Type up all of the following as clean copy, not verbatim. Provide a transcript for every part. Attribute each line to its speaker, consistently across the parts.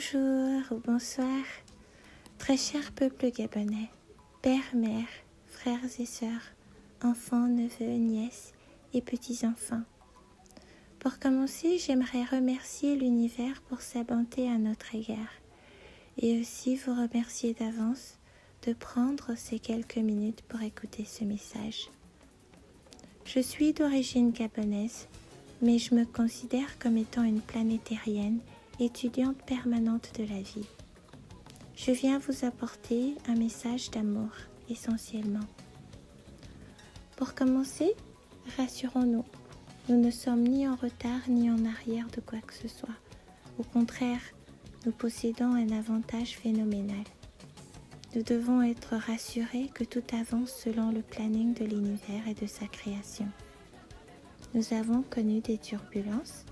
Speaker 1: Bonjour ou bonsoir, très cher peuple gabonais, père, mère, frères et sœurs, enfants, neveux, nièces et petits-enfants. Pour commencer, j'aimerais remercier l'univers pour sa bonté à notre égard et aussi vous remercier d'avance de prendre ces quelques minutes pour écouter ce message. Je suis d'origine gabonaise, mais je me considère comme étant une planétarienne, étudiante permanente de la vie. Je viens vous apporter un message d'amour, essentiellement. Pour commencer, rassurons-nous, nous ne sommes ni en retard ni en arrière de quoi que ce soit. Au contraire, nous possédons un avantage phénoménal. Nous devons être rassurés que tout avance selon le planning de l'univers et de sa création. Nous avons connu des turbulences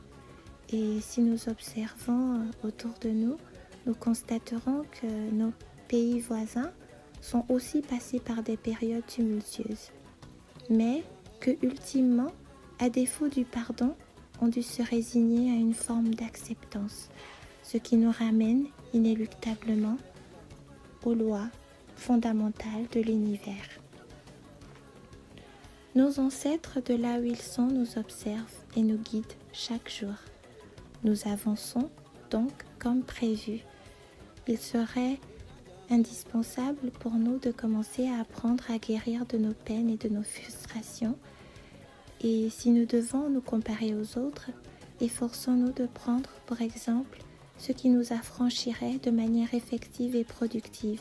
Speaker 1: et si nous observons autour de nous, nous constaterons que nos pays voisins sont aussi passés par des périodes tumultueuses, mais que ultimement, à défaut du pardon, ont dû se résigner à une forme d'acceptance, ce qui nous ramène inéluctablement aux lois fondamentales de l'univers. Nos ancêtres, de là où ils sont, nous observent et nous guident chaque jour. Nous avançons donc comme prévu. Il serait indispensable pour nous de commencer à apprendre à guérir de nos peines et de nos frustrations. Et si nous devons nous comparer aux autres, efforçons-nous de prendre, par exemple, ce qui nous affranchirait de manière effective et productive.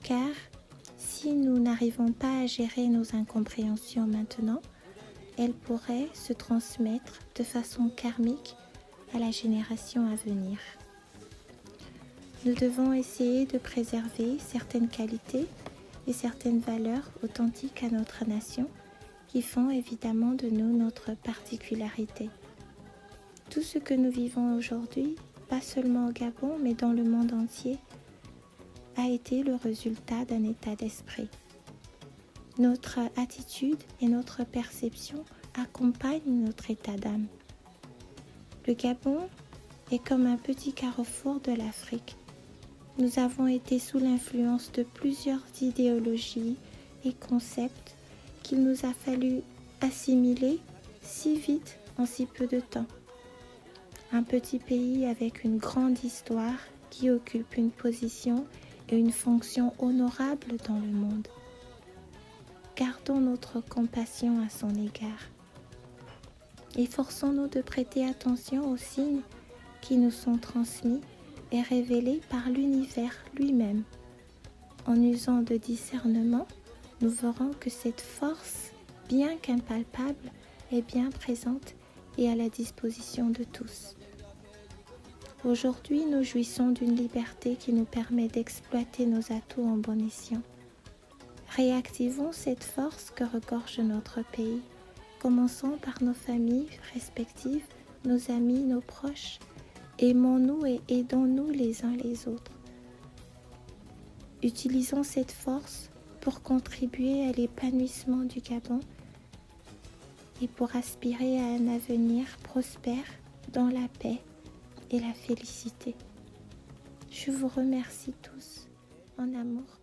Speaker 1: Car si nous n'arrivons pas à gérer nos incompréhensions maintenant, elles pourraient se transmettre de façon karmique à la génération à venir. Nous devons essayer de préserver certaines qualités et certaines valeurs authentiques à notre nation qui font évidemment de nous notre particularité. Tout ce que nous vivons aujourd'hui, pas seulement au Gabon mais dans le monde entier, a été le résultat d'un état d'esprit. Notre attitude et notre perception accompagnent notre état d'âme. Le Gabon est comme un petit carrefour de l'Afrique. Nous avons été sous l'influence de plusieurs idéologies et concepts qu'il nous a fallu assimiler si vite en si peu de temps. Un petit pays avec une grande histoire qui occupe une position et une fonction honorable dans le monde. Gardons notre compassion à son égard. Efforçons-nous de prêter attention aux signes qui nous sont transmis et révélés par l'univers lui-même. En usant de discernement, nous verrons que cette force, bien qu'impalpable, est bien présente et à la disposition de tous. Aujourd'hui, nous jouissons d'une liberté qui nous permet d'exploiter nos atouts en bon escient. Réactivons cette force que regorge notre pays. Commençons par nos familles respectives, nos amis, nos proches. Aimons-nous et aidons-nous les uns les autres. Utilisons cette force pour contribuer à l'épanouissement du Gabon et pour aspirer à un avenir prospère dans la paix et la félicité. Je vous remercie tous en amour.